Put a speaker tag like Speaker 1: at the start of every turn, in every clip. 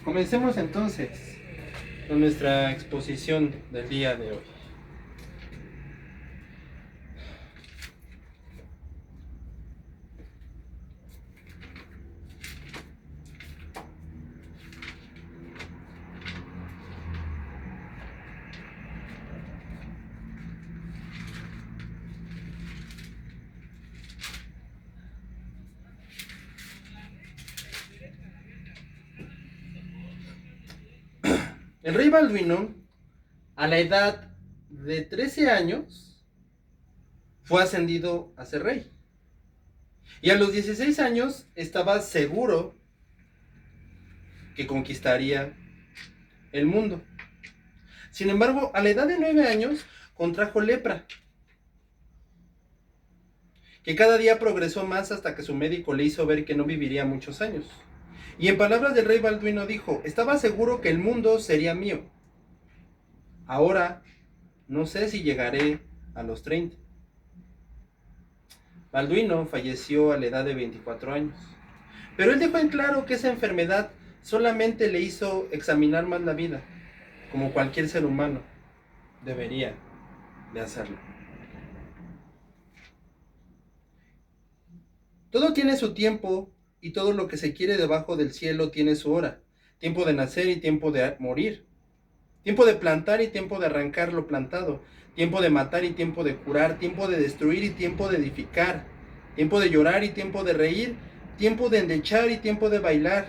Speaker 1: Comencemos entonces con nuestra exposición del día de hoy. El rey Balduino, a la edad de 13 años, fue ascendido a ser rey. Y a los 16 años estaba seguro que conquistaría el mundo. Sin embargo, a la edad de 9 años contrajo lepra, que cada día progresó más hasta que su médico le hizo ver que no viviría muchos años. Y en palabras del rey Balduino dijo: estaba seguro que el mundo sería mío. Ahora no sé si llegaré a los 30. Balduino falleció a la edad de 24 años. Pero él dejó en claro que esa enfermedad solamente le hizo examinar más la vida, como cualquier ser humano debería de hacerlo. Todo tiene su tiempo y todo lo que se quiere debajo del cielo tiene su hora. Tiempo de nacer y tiempo de morir. Tiempo de plantar y tiempo de arrancar lo plantado. Tiempo de matar y tiempo de curar. Tiempo de destruir y tiempo de edificar. Tiempo de llorar y tiempo de reír. Tiempo de endechar y tiempo de bailar.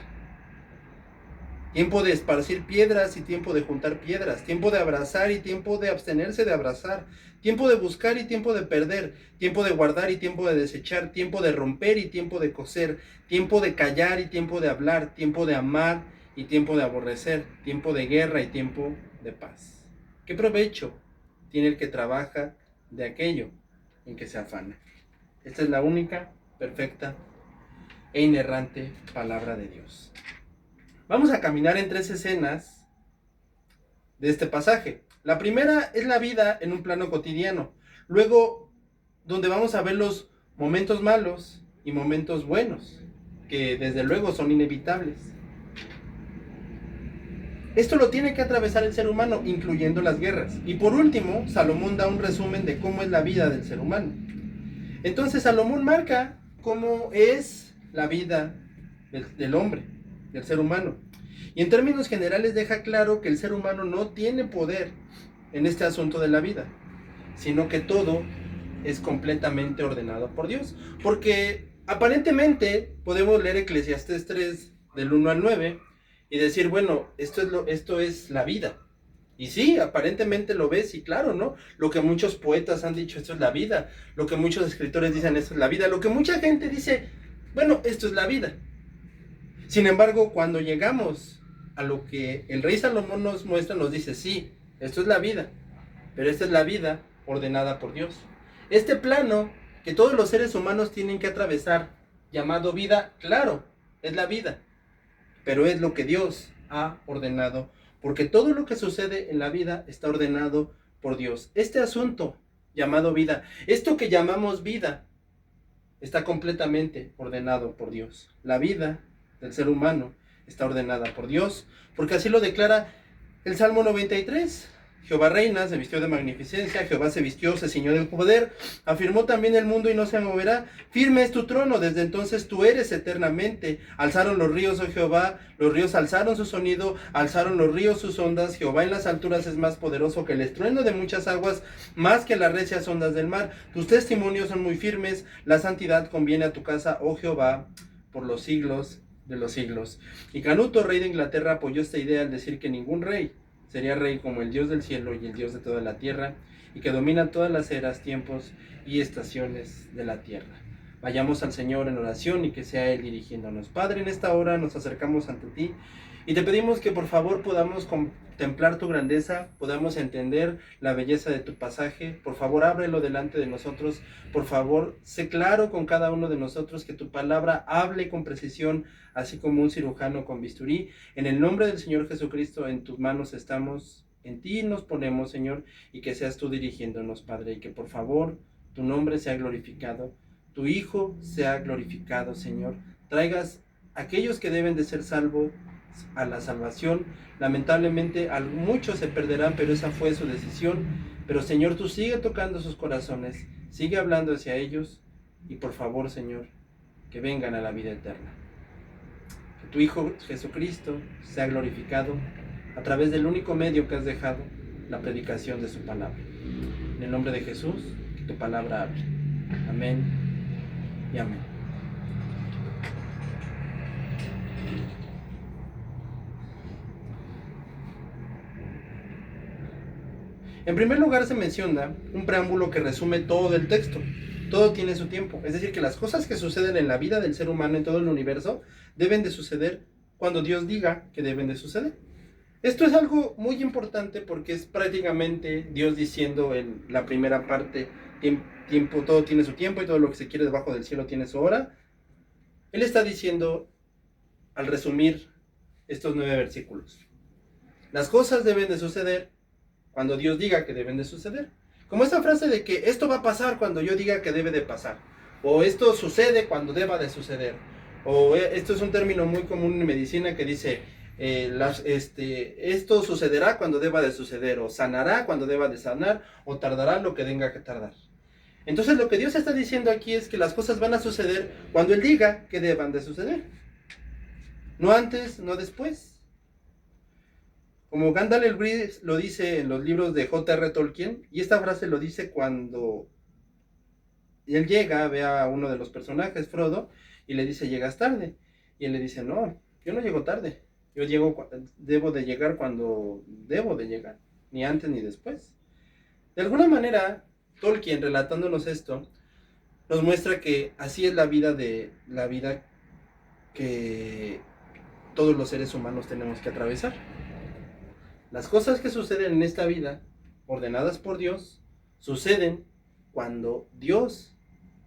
Speaker 1: Tiempo de esparcir piedras y tiempo de juntar piedras. Tiempo de abrazar y tiempo de abstenerse de abrazar. Tiempo de buscar y tiempo de perder. Tiempo de guardar y tiempo de desechar. Tiempo de romper y tiempo de coser. Tiempo de callar y tiempo de hablar. Tiempo de amar y tiempo de aborrecer. Tiempo de guerra y tiempo de paz. ¿Qué provecho tiene el que trabaja de aquello en que se afana? Esta es la única, perfecta e inerrante palabra de Dios. Vamos a caminar en 3 escenas de este pasaje. La primera es la vida en un plano cotidiano. Luego, donde vamos a ver los momentos malos y momentos buenos, que desde luego son inevitables. Esto lo tiene que atravesar el ser humano, incluyendo las guerras. Y por último, Salomón da un resumen de cómo es la vida del ser humano. Entonces, Salomón marca cómo es la vida del hombre, del ser humano. Y en términos generales deja claro que el ser humano no tiene poder en este asunto de la vida, sino que todo es completamente ordenado por Dios. Porque aparentemente podemos leer Eclesiastés 3 del 1 al 9 y decir, bueno, esto es la vida. Y sí, aparentemente lo ves y claro, ¿no? Lo que muchos poetas han dicho, esto es la vida. Lo que muchos escritores dicen, esto es la vida. Lo que mucha gente dice, bueno, esto es la vida. Sin embargo, cuando llegamos a lo que el rey Salomón nos muestra, nos dice, sí, esto es la vida, pero esta es la vida ordenada por Dios. Este plano que todos los seres humanos tienen que atravesar, llamado vida, claro, es la vida, pero es lo que Dios ha ordenado, porque todo lo que sucede en la vida está ordenado por Dios. Este asunto llamado vida, esto que llamamos vida, está completamente ordenado por Dios. La vida del ser humano está ordenada por Dios, porque así lo declara el Salmo 93. Jehová reina, se vistió de magnificencia, Jehová se vistió, se ciñó del poder, afirmó también el mundo y no se moverá, firme es tu trono, desde entonces tú eres eternamente. Alzaron los ríos, oh Jehová, los ríos alzaron su sonido, alzaron los ríos sus ondas, Jehová en las alturas es más poderoso que el estruendo de muchas aguas, más que las recias ondas del mar. Tus testimonios son muy firmes, la santidad conviene a tu casa, oh Jehová, por los siglos de los siglos. Y Canuto, rey de Inglaterra, apoyó esta idea al decir que ningún rey sería rey como el Dios del cielo y el Dios de toda la tierra, y que domina todas las eras, tiempos y estaciones de la tierra. Vayamos al Señor en oración y que sea Él dirigiéndonos. Padre, en esta hora nos acercamos ante ti y te pedimos que por favor podamos contemplar tu grandeza, podamos entender la belleza de tu pasaje. Por favor, ábrelo delante de nosotros. Por favor, sé claro con cada uno de nosotros, que tu palabra hable con precisión, así como un cirujano con bisturí. En el nombre del Señor Jesucristo, en tus manos estamos, en ti nos ponemos, Señor, y que seas tú dirigiéndonos, Padre, y que por favor tu nombre sea glorificado, tu Hijo sea glorificado, Señor. Traigas a aquellos que deben de ser salvos a la salvación. Lamentablemente muchos se perderán, pero esa fue su decisión. Pero Señor, tú sigue tocando sus corazones, sigue hablando hacia ellos, y por favor, Señor, que vengan a la vida eterna. Que tu Hijo Jesucristo sea glorificado a través del único medio que has dejado, la predicación de su palabra. En el nombre de Jesús, que tu palabra hable. Amén y amén. En primer lugar se menciona un preámbulo que resume todo el texto. Todo tiene su tiempo. Es decir, que las cosas que suceden en la vida del ser humano en todo el universo deben de suceder cuando Dios diga que deben de suceder. Esto es algo muy importante porque es prácticamente Dios diciendo en la primera parte, tiempo, todo tiene su tiempo y todo lo que se quiere debajo del cielo tiene su hora. Él está diciendo, al resumir estos 9 versículos, las cosas deben de suceder cuando Dios diga que deben de suceder. Como esa frase de que esto va a pasar cuando yo diga que debe de pasar. O esto sucede cuando deba de suceder. O esto es un término muy común en medicina que dice, esto sucederá cuando deba de suceder. O sanará cuando deba de sanar. O tardará lo que tenga que tardar. Entonces lo que Dios está diciendo aquí es que las cosas van a suceder cuando Él diga que deban de suceder. No antes, no después. Como Gandalf el Gris lo dice en los libros de J.R. Tolkien, y esta frase lo dice cuando él llega, ve a uno de los personajes, Frodo, y le dice, llegas tarde. Y él le dice, no, yo no llego tarde, yo debo de llegar cuando debo de llegar, ni antes ni después. De alguna manera, Tolkien, relatándonos esto, nos muestra que así es la vida que todos los seres humanos tenemos que atravesar. Las cosas que suceden en esta vida, ordenadas por Dios, suceden cuando Dios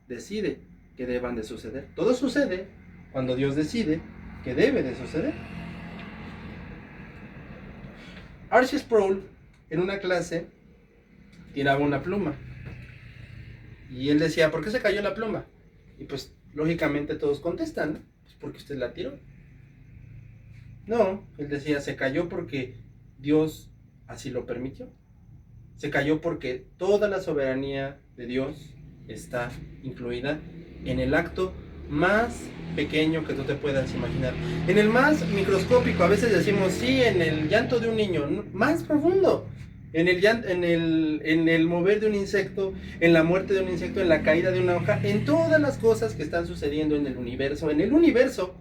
Speaker 1: decide que deban de suceder. Todo sucede cuando Dios decide que debe de suceder. Archie Sproul, en una clase, tiraba una pluma. Y él decía, ¿por qué se cayó la pluma? Y pues, lógicamente todos contestan, ¿no? Pues porque usted la tiró. No, él decía, se cayó porque Dios así lo permitió. Se cayó porque toda la soberanía de Dios está incluida en el acto más pequeño que tú te puedas imaginar. En el más microscópico, a veces decimos, sí, en el llanto de un niño, más profundo. En el mover de un insecto, en la muerte de un insecto, en la caída de una hoja, en todas las cosas que están sucediendo en el universo. En el universo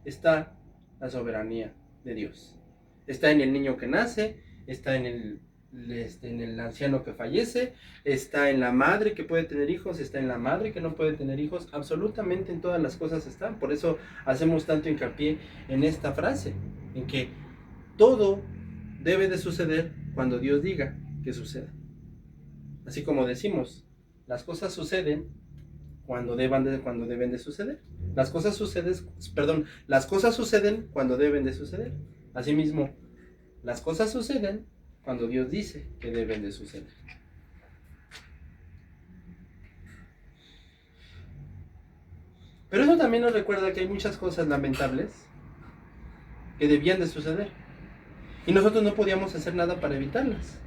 Speaker 1: está la soberanía de Dios. Está en el niño que nace, está en el anciano que fallece, está en la madre que puede tener hijos, está en la madre que no puede tener hijos, absolutamente en todas las cosas están. Por eso hacemos tanto hincapié en esta frase, en que todo debe de suceder cuando Dios diga que suceda. Así como decimos, las cosas suceden cuando deben de suceder. Las cosas suceden cuando deben de suceder. Asimismo, las cosas suceden cuando Dios dice que deben de suceder. Pero eso también nos recuerda que hay muchas cosas lamentables que debían de suceder. Y nosotros no podíamos hacer nada para evitarlas.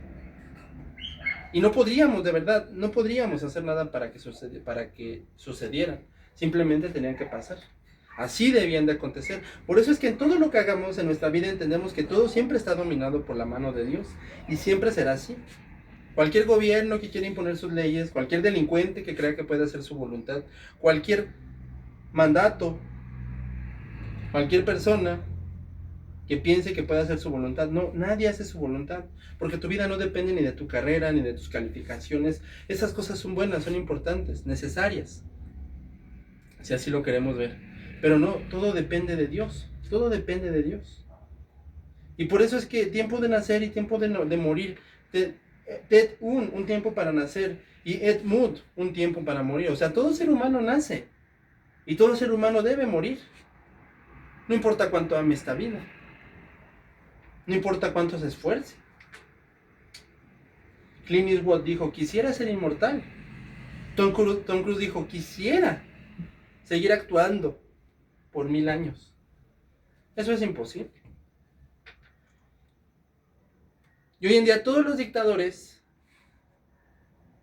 Speaker 1: Y no podríamos, de verdad, no podríamos hacer nada para que sucedieran. Simplemente tenían que pasar. Así debían de acontecer. Por eso es que en todo lo que hagamos en nuestra vida entendemos que todo siempre está dominado por la mano de Dios. Y siempre será así. Cualquier gobierno que quiera imponer sus leyes, cualquier delincuente que crea que puede hacer su voluntad, cualquier mandato, cualquier persona que piense que puede hacer su voluntad. No, nadie hace su voluntad. Porque tu vida no depende ni de tu carrera, ni de tus calificaciones. Esas cosas son buenas, son importantes, necesarias. Si así lo queremos ver. Pero no, todo depende de Dios. Todo depende de Dios. Y por eso es que tiempo de nacer y tiempo de morir. Un tiempo para nacer. Y et mut, un tiempo para morir. O sea, todo ser humano nace. Y todo ser humano debe morir. No importa cuánto ame esta vida. No importa cuánto se esfuerce. Clint Eastwood dijo, quisiera ser inmortal. Tom Cruise dijo, quisiera seguir actuando por 1000 años. Eso es imposible. Y hoy en día todos los dictadores,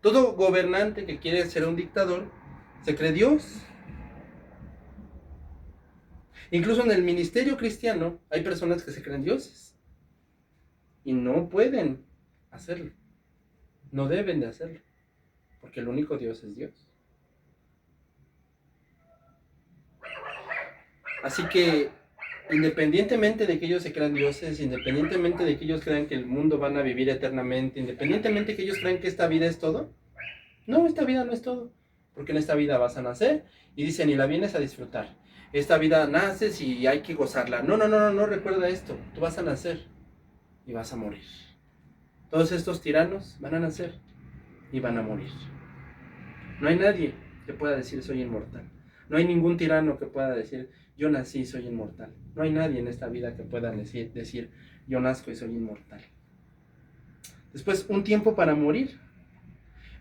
Speaker 1: todo gobernante que quiere ser un dictador, se cree Dios. Incluso en el ministerio cristiano hay personas que se creen dioses y no pueden hacerlo, no deben de hacerlo, porque el único Dios es Dios. Así que independientemente de que ellos se crean dioses, independientemente de que ellos crean que el mundo van a vivir eternamente, independientemente de que ellos crean que esta vida es todo, no, esta vida no es todo, porque en esta vida vas a nacer y dicen, y la vienes a disfrutar. Esta vida naces y hay que gozarla. No, no, no, no, no, recuerda esto, tú vas a nacer y vas a morir. Todos estos tiranos van a nacer y van a morir. No hay nadie que pueda decir soy inmortal. No hay ningún tirano que pueda decir yo nací y soy inmortal. No hay nadie en esta vida que pueda decir yo nazco y soy inmortal. Después, un tiempo para morir.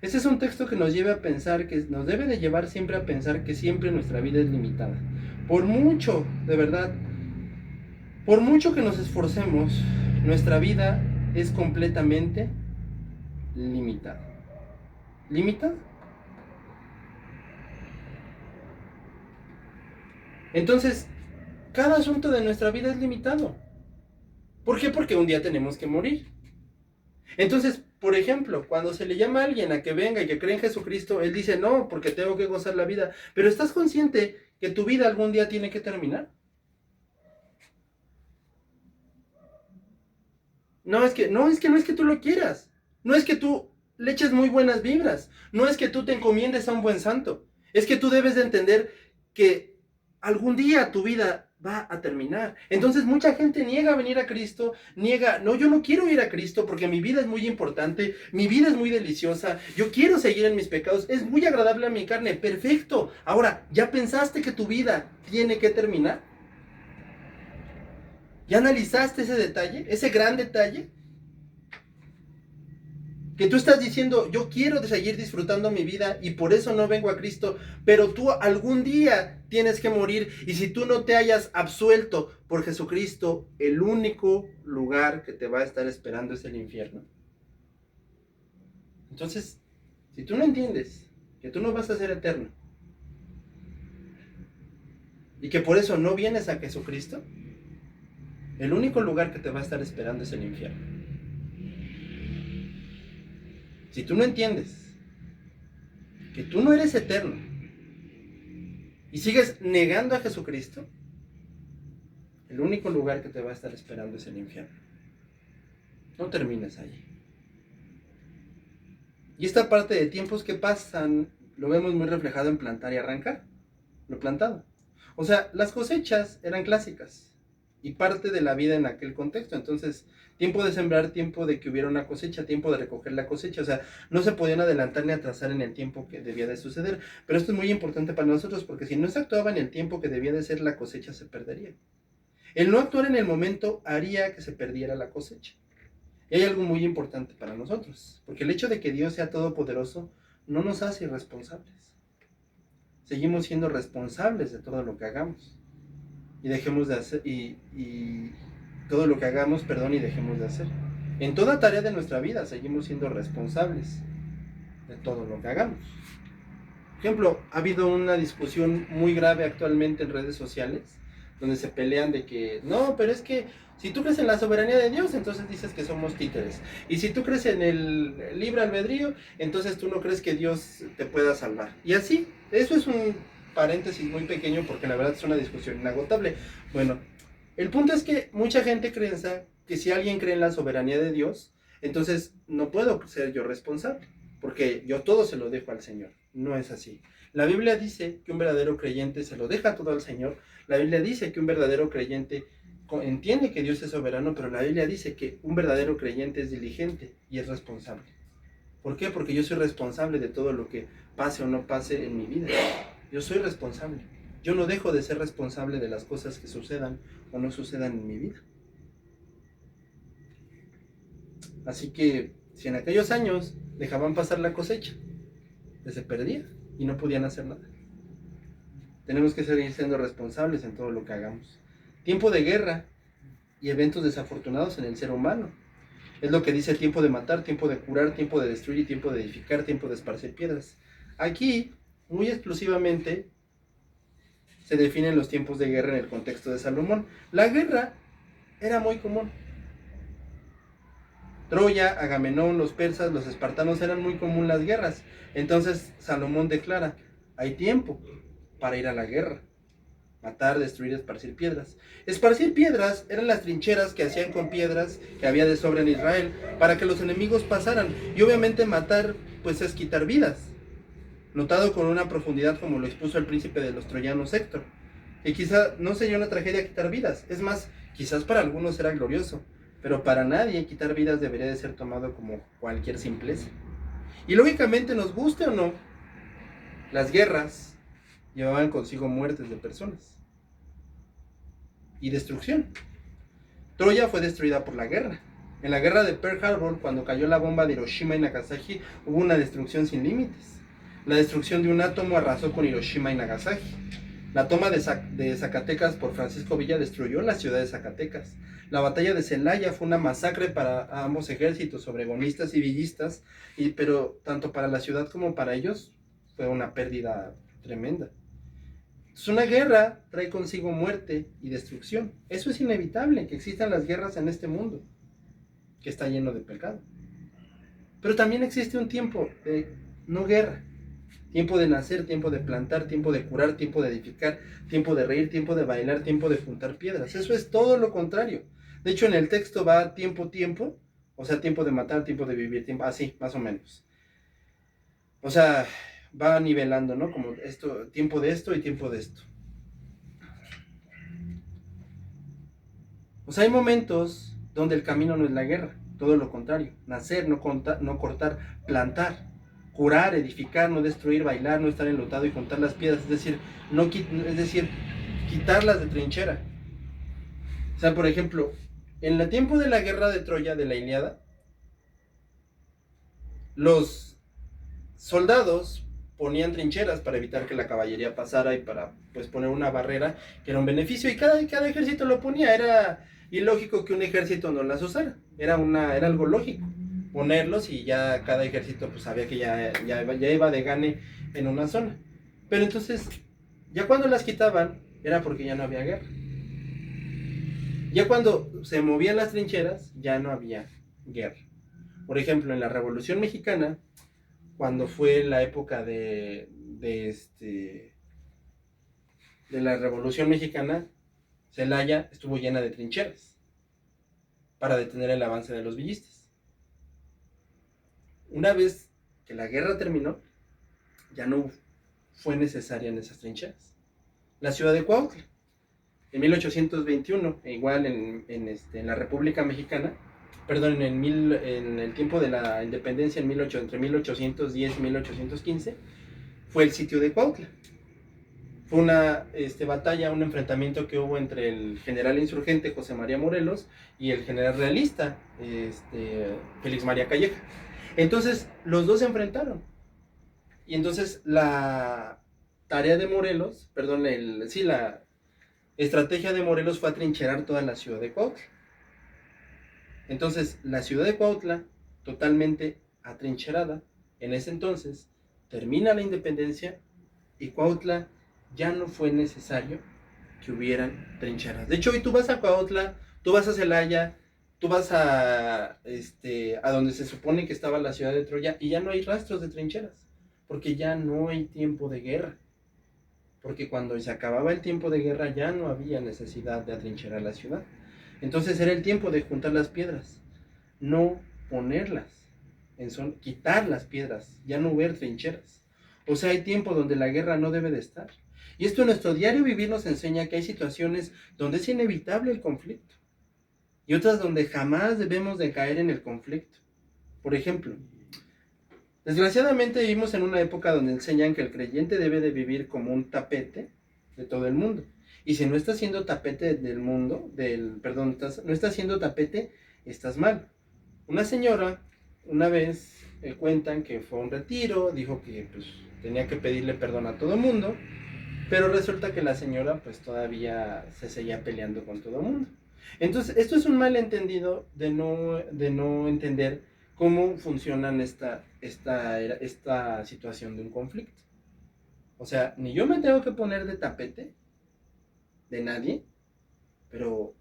Speaker 1: Este es un texto que nos lleva a pensar, que nos debe de llevar siempre a pensar que siempre nuestra vida es limitada. Por mucho, de verdad, por mucho que nos esforcemos, nuestra vida es completamente limitada. ¿Limitada? Entonces, cada asunto de nuestra vida es limitado. ¿Por qué? Porque un día tenemos que morir. Entonces, por ejemplo, cuando se le llama a alguien a que venga y que cree en Jesucristo, él dice, no, porque tengo que gozar la vida. Pero ¿estás consciente que tu vida algún día tiene que terminar? No es que no es que tú lo quieras. No es que tú le eches muy buenas vibras. No es que tú te encomiendes a un buen santo. Es que tú debes de entender que algún día tu vida va a terminar. Entonces mucha gente niega venir a Cristo, niega, no, yo no quiero ir a Cristo porque mi vida es muy importante, mi vida es muy deliciosa, yo quiero seguir en mis pecados, es muy agradable a mi carne, perfecto. Ahora, ¿ya pensaste que tu vida tiene que terminar? ¿Ya analizaste ese detalle, ese gran detalle? Que tú estás diciendo, yo quiero seguir disfrutando mi vida y por eso no vengo a Cristo, pero tú algún día tienes que morir y si tú no te hayas absuelto por Jesucristo, el único lugar que te va a estar esperando es el infierno. Entonces, si tú no entiendes que tú no vas a ser eterno y que por eso no vienes a Jesucristo, el único lugar que te va a estar esperando es el infierno. Si tú no entiendes que tú no eres eterno y sigues negando a Jesucristo, el único lugar que te va a estar esperando es el infierno. No termines allí. Y esta parte de tiempos que pasan lo vemos muy reflejado en plantar y arrancar. Lo plantado. O sea, las cosechas eran clásicas y parte de la vida en aquel contexto. Entonces, tiempo de sembrar, tiempo de que hubiera una cosecha, tiempo de recoger la cosecha. O sea, no se podían adelantar ni atrasar en el tiempo que debía de suceder. Pero esto es muy importante para nosotros porque si no se actuaba en el tiempo que debía de ser, la cosecha se perdería. El no actuar en el momento haría que se perdiera la cosecha. Y hay algo muy importante para nosotros, porque el hecho de que Dios sea todopoderoso no nos hace irresponsables. Seguimos siendo responsables de todo lo que hagamos. Y dejemos de hacer, todo lo que hagamos, y dejemos de hacer. En toda tarea de nuestra vida seguimos siendo responsables de todo lo que hagamos. Por ejemplo, ha habido una discusión muy grave actualmente en redes sociales, donde se pelean de que, no, pero es que si tú crees en la soberanía de Dios, entonces dices que somos títeres. Y si tú crees en el libre albedrío, entonces tú no crees que Dios te pueda salvar. Y así, eso es un paréntesis muy pequeño porque la verdad es una discusión inagotable. Bueno, el punto es que mucha gente piensa que si alguien cree en la soberanía de Dios, entonces no puedo ser yo responsable, porque yo todo se lo dejo al Señor. No es así. La Biblia dice que un verdadero creyente se lo deja todo al Señor. La Biblia dice que un verdadero creyente entiende que Dios es soberano, pero la Biblia dice que un verdadero creyente es diligente y es responsable. ¿Por qué? Porque yo soy responsable de todo lo que pase o no pase en mi vida. Yo soy responsable. Yo no dejo de ser responsable de las cosas que sucedan o no sucedan en mi vida. Así que si en aquellos años dejaban pasar la cosecha, se perdía y no podían hacer nada. Tenemos que seguir siendo responsables en todo lo que hagamos. Tiempo de guerra y eventos desafortunados en el ser humano. Es lo que dice tiempo de matar, tiempo de curar, tiempo de destruir y tiempo de edificar, tiempo de esparcir piedras. Aquí, muy exclusivamente, se definen los tiempos de guerra en el contexto de Salomón. La guerra era muy común. Troya, Agamenón, los persas, los espartanos, eran muy común las guerras. Entonces Salomón declara, hay tiempo para ir a la guerra. Matar, destruir, esparcir piedras. Esparcir piedras eran las trincheras que hacían con piedras que había de sobra en Israel para que los enemigos pasaran. Y obviamente matar, pues es quitar vidas. Notado con una profundidad como lo expuso el príncipe de los troyanos Héctor. Y quizá no sería una tragedia quitar vidas. Es más, quizás para algunos era glorioso. Pero para nadie quitar vidas debería de ser tomado como cualquier simpleza. Y lógicamente, nos guste o no, las guerras llevaban consigo muertes de personas y destrucción. Troya fue destruida por la guerra. En la guerra de Pearl Harbor, cuando cayó la bomba de Hiroshima y Nagasaki, hubo una destrucción sin límites. La destrucción de un átomo arrasó con Hiroshima y Nagasaki. La toma de Zacatecas por Francisco Villa destruyó la ciudad de Zacatecas. La batalla de Celaya fue una masacre para ambos ejércitos, obregonistas y villistas, pero tanto para la ciudad como para ellos fue una pérdida tremenda. Entonces, una guerra trae consigo muerte y destrucción. Eso es inevitable, que existan las guerras en este mundo, que está lleno de pecado. Pero también existe un tiempo de no guerra. Tiempo de nacer, tiempo de plantar, tiempo de curar, tiempo de edificar, tiempo de reír, tiempo de bailar, tiempo de juntar piedras. Eso es todo lo contrario. De hecho, en el texto va tiempo, tiempo, o sea, tiempo de matar, tiempo de vivir, tiempo, así, más o menos. O sea, va nivelando, ¿no? Como esto, tiempo de esto y tiempo de esto. O sea, hay momentos donde el camino no es la guerra, todo lo contrario. Nacer, no cortar, plantar, curar, edificar, no destruir, bailar, no estar enlutado y juntar las piedras, es decir, quitarlas de trinchera. O sea, por ejemplo, en el tiempo de la guerra de Troya, de la Ilíada, los soldados ponían trincheras para evitar que la caballería pasara y para pues poner una barrera que era un beneficio, y cada ejército lo ponía. Era ilógico que un ejército no las usara, era algo lógico ponerlos, y ya cada ejército pues sabía que ya iba de gane en una zona. Pero entonces, ya cuando las quitaban, era porque ya no había guerra. Ya cuando se movían las trincheras, ya no había guerra. Por ejemplo, en la Revolución Mexicana, cuando fue la época de la Revolución Mexicana, Celaya estuvo llena de trincheras para detener el avance de los villistas. Una vez que la guerra terminó, ya no fue necesaria en esas trincheras. La ciudad de Cuautla, en 1821, igual en la República Mexicana, perdón, en el tiempo de la independencia, entre 1810 y 1815, fue el sitio de Cuautla. Fue una batalla, un enfrentamiento que hubo entre el general insurgente José María Morelos y el general realista Félix María Calleja. Entonces los dos se enfrentaron, y entonces la tarea de Morelos, la estrategia de Morelos fue atrincherar toda la ciudad de Cuautla. Entonces la ciudad de Cuautla, totalmente atrincherada, en ese entonces termina la independencia, y Cuautla ya no fue necesario que hubieran trincheras. De hecho, hoy tú vas a Cuautla, tú vas a Celaya, tú vas a donde se supone que estaba la ciudad de Troya, y ya no hay rastros de trincheras, porque ya no hay tiempo de guerra. Porque cuando se acababa el tiempo de guerra ya no había necesidad de atrincherar la ciudad. Entonces era el tiempo de juntar las piedras, no ponerlas, quitar las piedras, ya no ver trincheras. O sea, hay tiempo donde la guerra no debe de estar. Y esto en nuestro diario vivir nos enseña que hay situaciones donde es inevitable el conflicto, y otras donde jamás debemos de caer en el conflicto. Por ejemplo, desgraciadamente vivimos en una época donde enseñan que el creyente debe de vivir como un tapete de todo el mundo. Y si no estás siendo tapete del mundo, no estás siendo tapete, estás mal. Una señora, una vez cuentan que fue a un retiro, dijo que pues tenía que pedirle perdón a todo el mundo, pero resulta que la señora pues todavía se seguía peleando con todo el mundo. Entonces, esto es un malentendido de no entender cómo funcionan esta situación de un conflicto. O sea, ni yo me tengo que poner de tapete de nadie, pero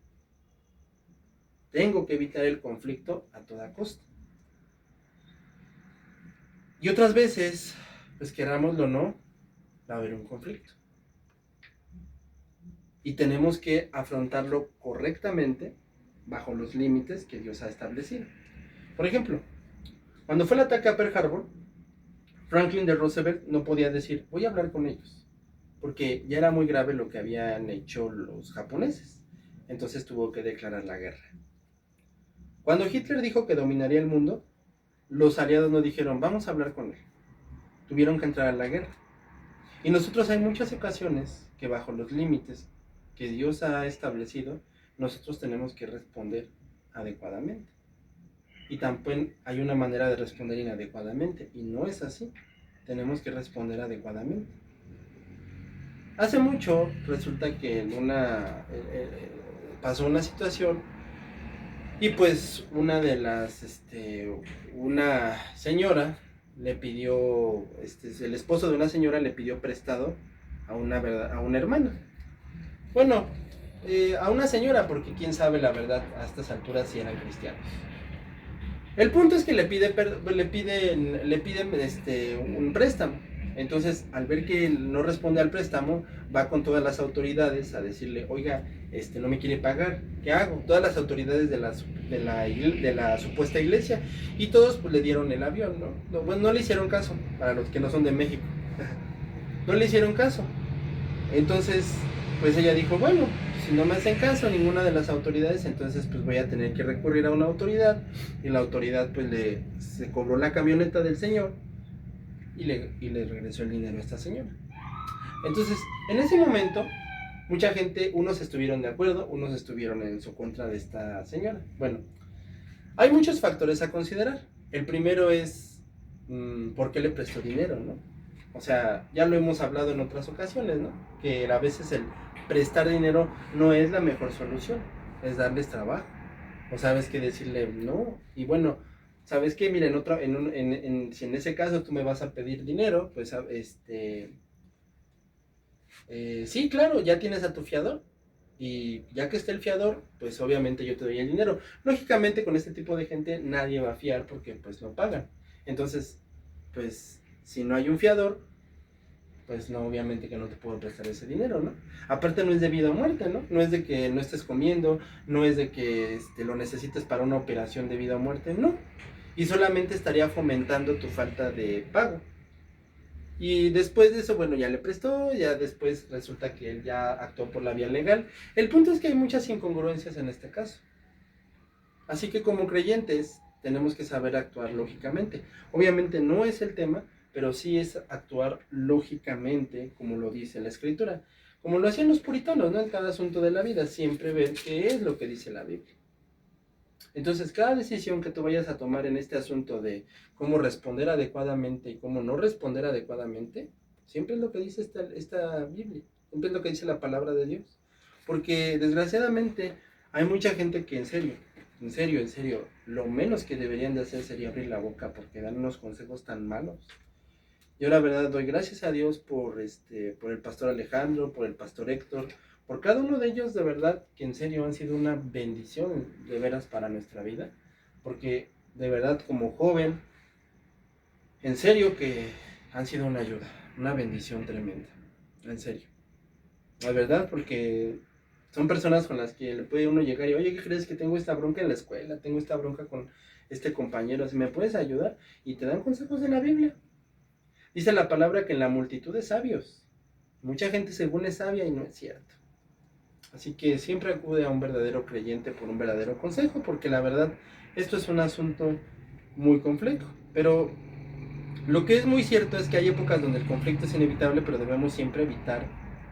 Speaker 1: tengo que evitar el conflicto a toda costa. Y otras veces, pues querámoslo o no, va a haber un conflicto. Y tenemos que afrontarlo correctamente bajo los límites que Dios ha establecido. Por ejemplo, cuando fue el ataque a Pearl Harbor, Franklin D. Roosevelt no podía decir, voy a hablar con ellos, porque ya era muy grave lo que habían hecho los japoneses. Entonces tuvo que declarar la guerra. Cuando Hitler dijo que dominaría el mundo, los aliados no dijeron, vamos a hablar con él. Tuvieron que entrar a la guerra. Y nosotros hay muchas ocasiones que bajo los límites que Dios ha establecido, nosotros tenemos que responder adecuadamente. Y también hay una manera de responder inadecuadamente, y no es así. Tenemos que responder adecuadamente. Hace mucho resulta que pasó una situación y pues una señora le pidió, el esposo de una señora le pidió prestado a una hermana. Bueno, a una señora, porque quién sabe la verdad a estas alturas si eran cristianos. El punto es que le piden un préstamo. Entonces, al ver que él no responde al préstamo, va con todas las autoridades a decirle, oiga, no me quiere pagar, ¿qué hago? Todas las autoridades de la supuesta iglesia, y todos pues le dieron el avión, ¿no? Bueno, no le hicieron caso, para los que no son de México. No le hicieron caso. Entonces, pues ella dijo, bueno, si no me hacen caso ninguna de las autoridades, entonces pues voy a tener que recurrir a una autoridad, y la autoridad pues se cobró la camioneta del señor y le regresó el dinero a esta señora. Entonces, en ese momento, mucha gente, unos estuvieron de acuerdo, unos estuvieron en su contra de esta señora. Bueno, hay muchos factores a considerar. El primero es, ¿por qué le prestó dinero, no? O sea, ya lo hemos hablado en otras ocasiones, ¿no? Que a veces el prestar dinero no es la mejor solución, es darles trabajo. O sabes que decirle no. Y bueno, ¿sabes qué? Mira, si en ese caso tú me vas a pedir dinero, pues sí, claro, ya tienes a tu fiador. Y ya que esté el fiador, pues obviamente yo te doy el dinero. Lógicamente con este tipo de gente nadie va a fiar porque pues no pagan. Entonces, pues si no hay un fiador, pues no, obviamente que no te puedo prestar ese dinero, ¿no? Aparte no es de vida o muerte, ¿no? No es de que no estés comiendo, no es de que lo necesites para una operación de vida o muerte, no. Y solamente estaría fomentando tu falta de pago. Y después de eso, bueno, ya le prestó, ya después resulta que él ya actuó por la vía legal. El punto es que hay muchas incongruencias en este caso. Así que como creyentes tenemos que saber actuar lógicamente. Obviamente no es el tema, pero sí es actuar lógicamente, como lo dice la Escritura. Como lo hacían los puritanos, ¿no? En cada asunto de la vida, siempre ver qué es lo que dice la Biblia. Entonces, cada decisión que tú vayas a tomar en este asunto de cómo responder adecuadamente y cómo no responder adecuadamente, siempre es lo que dice esta Biblia, siempre es lo que dice la palabra de Dios. Porque desgraciadamente hay mucha gente que en serio, lo menos que deberían de hacer sería abrir la boca porque dan unos consejos tan malos. Yo la verdad doy gracias a Dios por el pastor Alejandro, por el pastor Héctor, por cada uno de ellos, de verdad que en serio han sido una bendición de veras para nuestra vida, porque de verdad como joven, en serio que han sido una ayuda, una bendición tremenda, en serio. La verdad, porque son personas con las que le puede uno llegar y, oye, ¿qué crees? Que tengo esta bronca en la escuela, tengo esta bronca con este compañero, ¿si me puedes ayudar? Y te dan consejos de la Biblia. Dice la palabra que en la multitud de sabios, mucha gente según es sabia y no es cierto. Así que siempre acude a un verdadero creyente por un verdadero consejo, porque la verdad, esto es un asunto muy complejo. Pero lo que es muy cierto es que hay épocas donde el conflicto es inevitable, pero debemos siempre evitar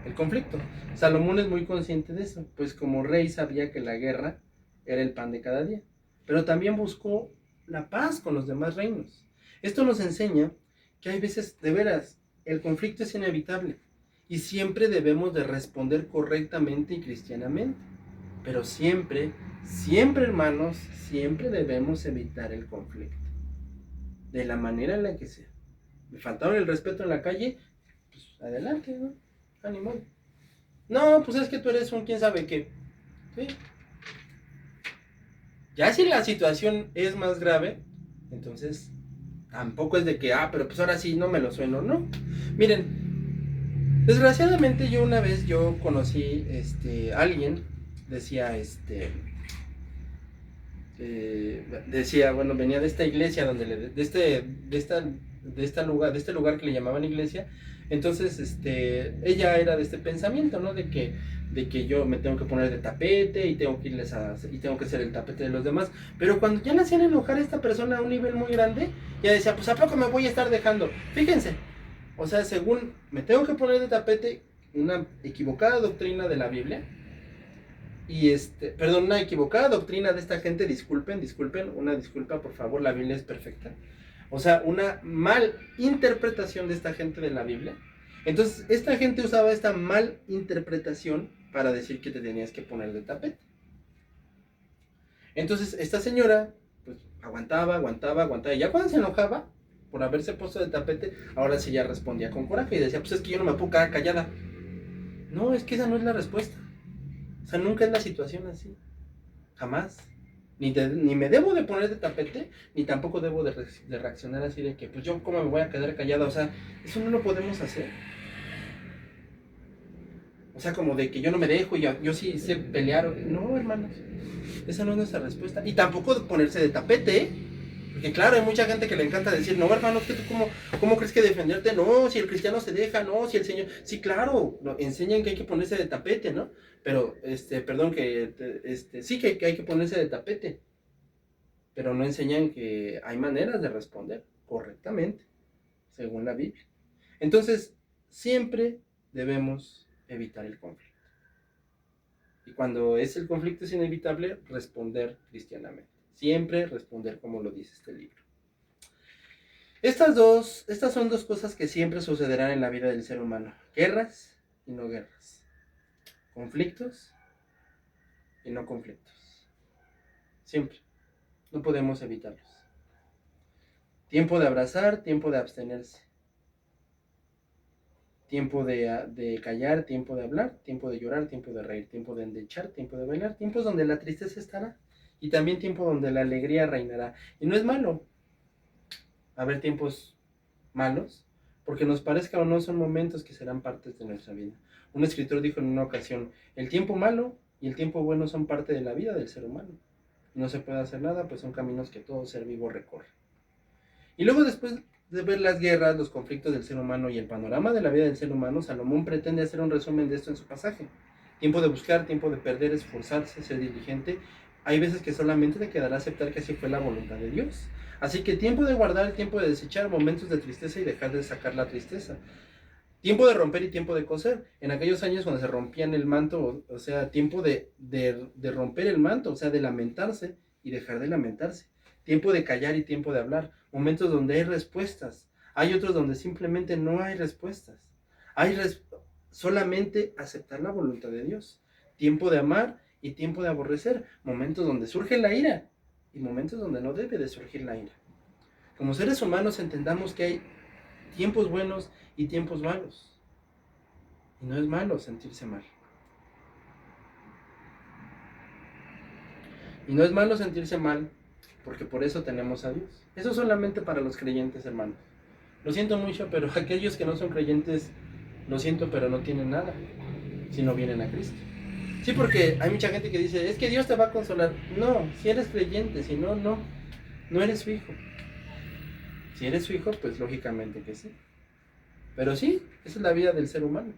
Speaker 1: el conflicto. Salomón es muy consciente de eso, pues como rey sabía que la guerra era el pan de cada día, pero también buscó la paz con los demás reinos. Esto nos enseña que hay veces, de veras, el conflicto es inevitable y siempre debemos de responder correctamente y cristianamente. Pero siempre, siempre, hermanos, siempre debemos evitar el conflicto. De la manera en la que sea. Me faltaron el respeto en la calle, pues adelante, ¿no? Ánimo. No, pues es que tú eres un quién sabe qué. ¿Sí? Ya si la situación es más grave, entonces tampoco es de que, pero pues ahora sí no me lo sueno, ¿no? Miren, desgraciadamente yo conocí, alguien, decía, decía, bueno, venía de esta iglesia, de este lugar que le llamaban iglesia. Entonces, ella era de este pensamiento, ¿no? De que yo me tengo que poner de tapete y tengo que y tengo que ser el tapete de los demás. Pero cuando ya le hacían enojar a esta persona a un nivel muy grande, ya decía, pues ¿a poco me voy a estar dejando? Fíjense, o sea, según me tengo que poner de tapete, una equivocada doctrina de la Biblia. Y perdón, una equivocada doctrina de esta gente, disculpen, una disculpa, por favor, la Biblia es perfecta. O sea, una mal interpretación de esta gente de la Biblia. Entonces, esta gente usaba esta mal interpretación para decir que te tenías que poner de tapete. Entonces, esta señora, pues, aguantaba. Y ya cuando se enojaba por haberse puesto de tapete, ahora sí ya respondía con coraje y decía, pues es que yo no me puedo quedar callada. No, es que esa no es la respuesta. O sea, nunca es la situación así. Jamás. Ni me debo de poner de tapete, ni tampoco debo de reaccionar así de que, pues yo cómo me voy a quedar callada. O sea, eso no lo podemos hacer. O sea, como de que yo no me dejo y yo sí sé pelear. No, hermanos. Esa no es nuestra respuesta. Y tampoco de ponerse de tapete, ¿eh? Porque claro, hay mucha gente que le encanta decir, no, hermano, que tú cómo crees que defenderte, no, si el cristiano se deja, no, si el Señor, sí, claro, enseñan que hay que ponerse de tapete, ¿no? Pero, perdón, sí que hay que ponerse de tapete, pero no enseñan que hay maneras de responder correctamente, según la Biblia. Entonces, siempre debemos evitar el conflicto. Y cuando el conflicto es inevitable, responder cristianamente. Siempre responder como lo dice este libro. Estas son dos cosas que siempre sucederán en la vida del ser humano. Guerras y no guerras. Conflictos y no conflictos. Siempre. No podemos evitarlos. Tiempo de abrazar, tiempo de abstenerse. Tiempo de callar, tiempo de hablar, tiempo de llorar, tiempo de reír, tiempo de endechar, tiempo de bailar, tiempos donde la tristeza estará y también tiempo donde la alegría reinará. Y no es malo haber tiempos malos, porque nos parezca o no son momentos que serán partes de nuestra vida. Un escritor dijo en una ocasión, el tiempo malo y el tiempo bueno son parte de la vida del ser humano. No se puede hacer nada, pues son caminos que todo ser vivo recorre. Y luego después de ver las guerras, los conflictos del ser humano y el panorama de la vida del ser humano, Salomón pretende hacer un resumen de esto en su pasaje. Tiempo de buscar, tiempo de perder, esforzarse, ser diligente. Hay veces que solamente te quedará aceptar que así fue la voluntad de Dios. Así que tiempo de guardar, tiempo de desechar, momentos de tristeza y dejar de sacar la tristeza. Tiempo de romper y tiempo de coser. En aquellos años cuando se rompían el manto, o sea, tiempo de romper el manto, o sea, de lamentarse y dejar de lamentarse. Tiempo de callar y tiempo de hablar. Momentos donde hay respuestas. Hay otros donde simplemente no hay respuestas. Solamente aceptar la voluntad de Dios. Tiempo de amar y tiempo de aborrecer. Momentos donde surge la ira y momentos donde no debe de surgir la ira. Como seres humanos entendamos que hay tiempos buenos y tiempos malos. Y no es malo sentirse mal. Y no es malo sentirse mal, porque por eso tenemos a Dios. Eso solamente para los creyentes, hermanos. Lo siento mucho, pero aquellos que no son creyentes, lo siento, pero no tienen nada, si no vienen a Cristo. Sí, porque hay mucha gente que dice, es que Dios te va a consolar. No, si eres creyente, si no, no eres su hijo. Si eres su hijo, pues lógicamente que sí. Pero sí, esa es la vida del ser humano.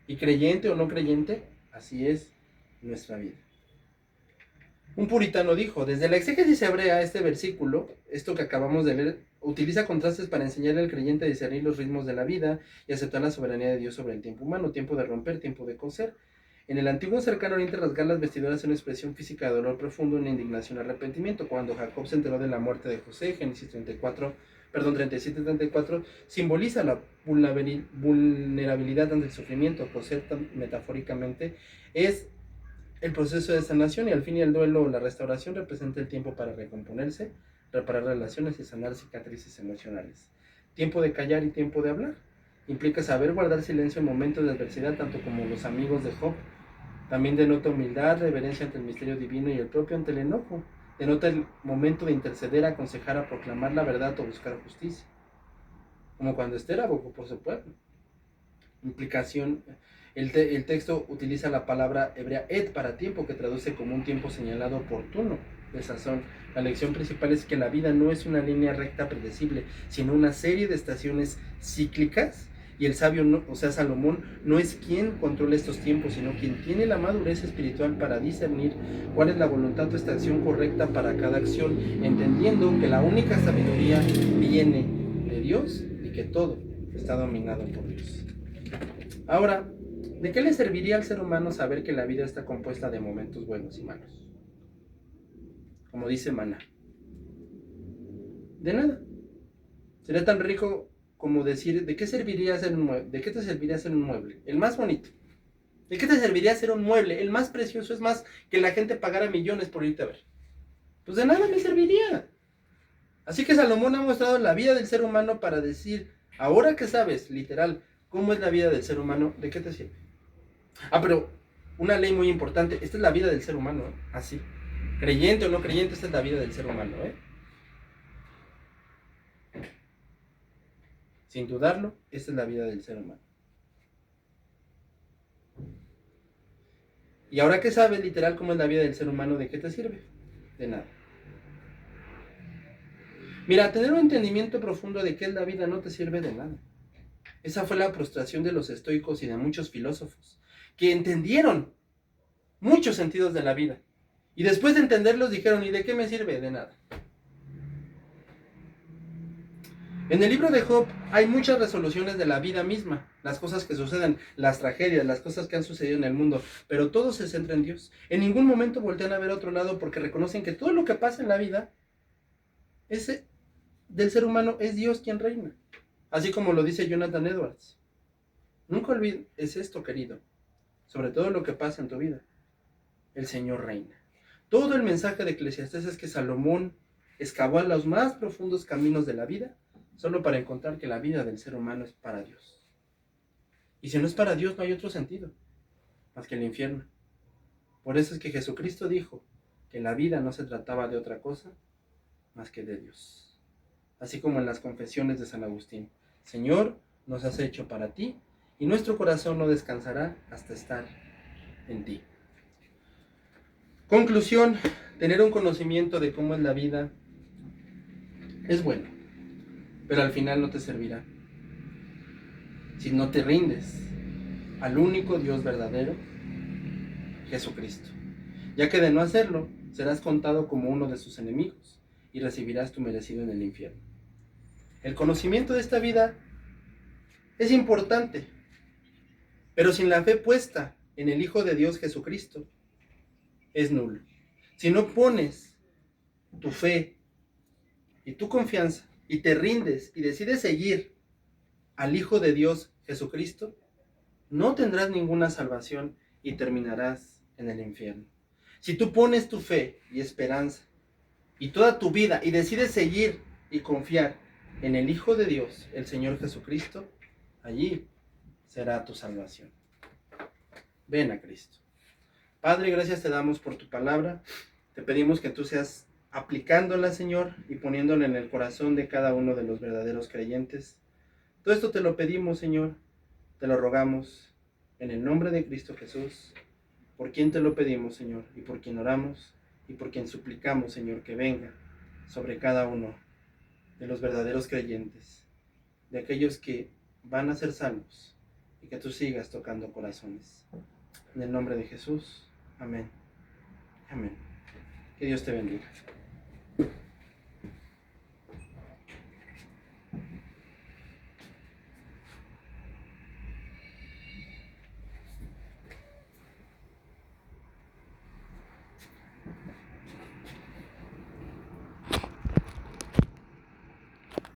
Speaker 1: Y creyente o no creyente, así es nuestra vida. Un puritano dijo, desde la exégesis hebrea, este versículo, esto que acabamos de leer, utiliza contrastes para enseñarle al creyente a discernir los ritmos de la vida y aceptar la soberanía de Dios sobre el tiempo humano, tiempo de romper, tiempo de coser. En el antiguo cercano oriente, rasgar las vestiduras es una expresión física de dolor profundo, una indignación, arrepentimiento. Cuando Jacob se enteró de la muerte de José, Génesis 37-34, simboliza la vulnerabilidad ante el sufrimiento. Coser, metafóricamente, es el proceso de sanación, y al fin y el duelo o la restauración representa el tiempo para recomponerse, reparar relaciones y sanar cicatrices emocionales. Tiempo de callar y tiempo de hablar. Implica saber guardar silencio en momentos de adversidad, tanto como los amigos de Job. También denota humildad, reverencia ante el misterio divino y el propio ante el enojo. Denota el momento de interceder, aconsejar, a proclamar la verdad o buscar justicia. Como cuando Esther abogó por su pueblo. Implicación. El texto utiliza la palabra hebrea et para tiempo, que traduce como un tiempo señalado oportuno, de sazón. La lección principal es que la vida no es una línea recta predecible, sino una serie de estaciones cíclicas, y el sabio, o sea Salomón, no es quien controla estos tiempos, sino quien tiene la madurez espiritual para discernir cuál es la voluntad o estación correcta para cada acción, entendiendo que la única sabiduría viene de Dios y que todo está dominado por Dios. Ahora, ¿de qué le serviría al ser humano saber que la vida está compuesta de momentos buenos y malos? Como dice Maná. De nada. Sería tan rico como decir, ¿de qué serviría hacer un mueble? ¿De qué te serviría hacer un mueble? El más bonito. ¿De qué te serviría hacer un mueble? El más precioso, es más, que la gente pagara millones por irte a ver. Pues de nada me serviría. Así que Salomón ha mostrado la vida del ser humano para decir, ahora que sabes, literal, cómo es la vida del ser humano, ¿de qué te sirve? Pero una ley muy importante, esta es la vida del ser humano, ¿eh? Así. Creyente o no creyente, esta es la vida del ser humano, ¿eh? Sin dudarlo, esta es la vida del ser humano. Y ahora que sabes literal cómo es la vida del ser humano, ¿de qué te sirve? De nada. Mira, tener un entendimiento profundo de qué es la vida no te sirve de nada. Esa fue la frustración de los estoicos y de muchos filósofos, que entendieron muchos sentidos de la vida. Y después de entenderlos dijeron, ¿y de qué me sirve? De nada. En el libro de Job hay muchas resoluciones de la vida misma, las cosas que suceden, las tragedias, las cosas que han sucedido en el mundo, pero todo se centra en Dios. En ningún momento voltean a ver a otro lado porque reconocen que todo lo que pasa en la vida del ser humano es Dios quien reina. Así como lo dice Jonathan Edwards. Nunca olvides esto, querido, sobre todo lo que pasa en tu vida. El Señor reina. Todo el mensaje de Eclesiastés es que Salomón excavó los más profundos caminos de la vida solo para encontrar que la vida del ser humano es para Dios. Y si no es para Dios, no hay otro sentido más que el infierno. Por eso es que Jesucristo dijo que la vida no se trataba de otra cosa más que de Dios. Así como en las confesiones de San Agustín: Señor, nos has hecho para ti, y nuestro corazón no descansará hasta estar en ti. Conclusión: tener un conocimiento de cómo es la vida es bueno, pero al final no te servirá si no te rindes al único Dios verdadero, Jesucristo, ya que de no hacerlo serás contado como uno de sus enemigos y recibirás tu merecido en el infierno. El conocimiento de esta vida es importante, pero sin la fe puesta en el Hijo de Dios, Jesucristo, es nulo. Si no pones tu fe y tu confianza y te rindes y decides seguir al Hijo de Dios, Jesucristo, no tendrás ninguna salvación y terminarás en el infierno. Si tú pones tu fe y esperanza y toda tu vida y decides seguir y confiar en el Hijo de Dios, el Señor Jesucristo, allí será tu salvación. Ven a Cristo. Padre, gracias te damos por tu palabra. Te pedimos que tú seas aplicándola, Señor, y poniéndola en el corazón de cada uno de los verdaderos creyentes. Todo esto te lo pedimos, Señor, te lo rogamos en el nombre de Cristo Jesús, por quien te lo pedimos, Señor, y por quien oramos, y por quien suplicamos, Señor, que venga sobre cada uno de los verdaderos creyentes, de aquellos que van a ser salvos, y que tú sigas tocando corazones. En el nombre de Jesús, amén. Amén. Que Dios te bendiga.